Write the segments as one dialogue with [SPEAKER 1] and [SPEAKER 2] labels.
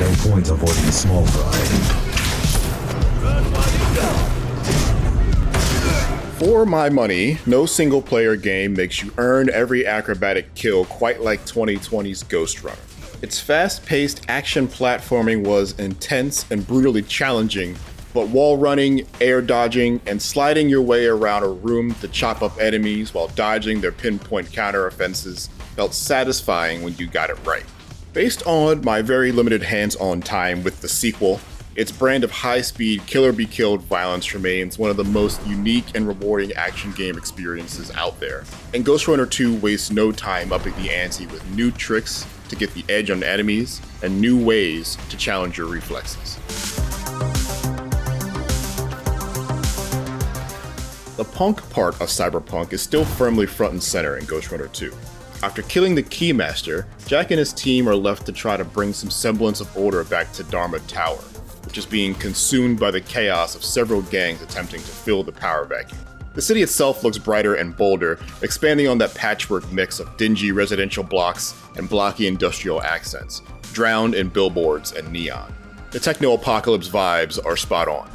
[SPEAKER 1] No point avoiding small fry.
[SPEAKER 2] For my money, no single-player game makes you earn every acrobatic kill quite like 2020's Ghostrunner. Its fast-paced action platforming was intense and brutally challenging, but wall running, air dodging, and sliding your way around a room to chop up enemies while dodging their pinpoint counter-offenses felt satisfying when you got it right. Based on my very limited hands-on time with the sequel, its brand of high-speed, killer-be-killed violence remains one of the most unique and rewarding action game experiences out there. And Ghostrunner 2 wastes no time upping the ante with new tricks to get the edge on enemies and new ways to challenge your reflexes. The punk part of cyberpunk is still firmly front and center in Ghostrunner 2. After killing the Keymaster, Jack and his team are left to try to bring some semblance of order back to Dharma Tower, which is being consumed by the chaos of several gangs attempting to fill the power vacuum. The city itself looks brighter and bolder, expanding on that patchwork mix of dingy residential blocks and blocky industrial accents, drowned in billboards and neon. The techno-apocalypse vibes are spot on.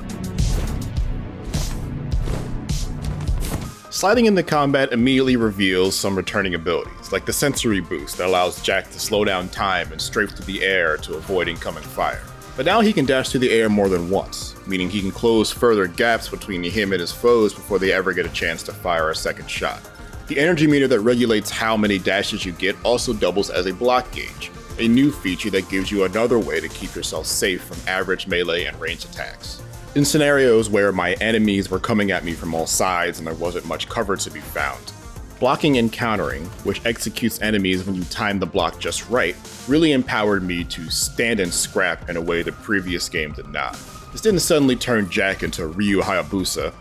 [SPEAKER 2] Sliding into combat immediately reveals some returning abilities, like the sensory boost that allows Jack to slow down time and strafe through the air to avoid incoming fire. But now he can dash through the air more than once, meaning he can close further gaps between him and his foes before they ever get a chance to fire a second shot. The energy meter that regulates how many dashes you get also doubles as a block gauge, a new feature that gives you another way to keep yourself safe from average melee and ranged attacks. In scenarios where my enemies were coming at me from all sides and there wasn't much cover to be found, blocking and countering, which executes enemies when you time the block just right, really empowered me to stand and scrap in a way the previous game did not. This didn't suddenly turn Jack into Ryu Hayabusa,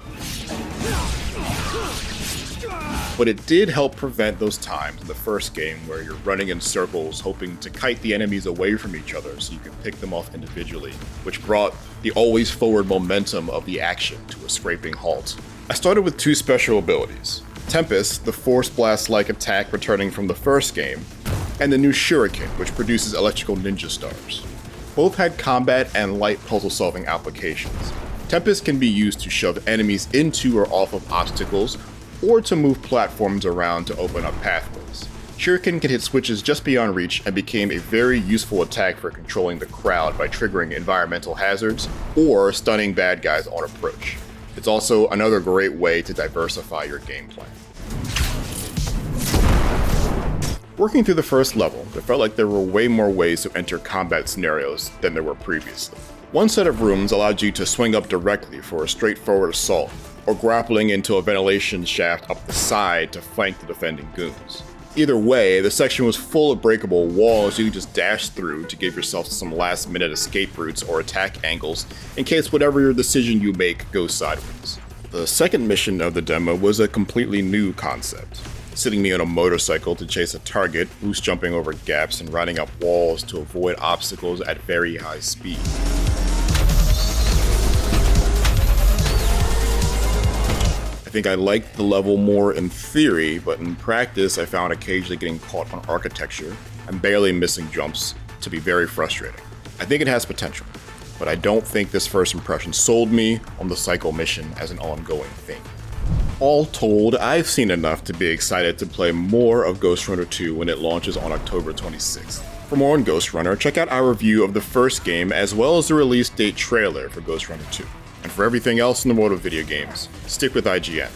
[SPEAKER 2] but it did help prevent those times in the first game where you're running in circles hoping to kite the enemies away from each other so you can pick them off individually, which brought the always forward momentum of the action to a scraping halt. I started with two special abilities. Tempest, the Force Blast-like attack returning from the first game, and the new Shuriken, which produces electrical ninja stars. Both had combat and light puzzle-solving applications. Tempest can be used to shove enemies into or off of obstacles, or to move platforms around to open up pathways. Shuriken can hit switches just beyond reach and became a very useful attack for controlling the crowd by triggering environmental hazards or stunning bad guys on approach. It's also another great way to diversify your game plan. Working through the first level, it felt like there were way more ways to enter combat scenarios than there were previously. One set of rooms allowed you to swing up directly for a straightforward assault, or grappling into a ventilation shaft up the side to flank the defending goons. Either way, the section was full of breakable walls you could just dash through to give yourself some last-minute escape routes or attack angles in case whatever your decision you make goes sideways. The second mission of the demo was a completely new concept, sitting me on a motorcycle to chase a target, boost jumping over gaps, and riding up walls to avoid obstacles at very high speed. I think I liked the level more in theory, but in practice I found occasionally getting caught on architecture and barely missing jumps to be very frustrating. I think it has potential, but I don't think this first impression sold me on the cycle mission as an ongoing thing. All told, I've seen enough to be excited to play more of Ghostrunner 2 when it launches on October 26th. For more on Ghostrunner, check out our review of the first game as well as the release date trailer for Ghostrunner 2. And for everything else in the world of video games, stick with IGN.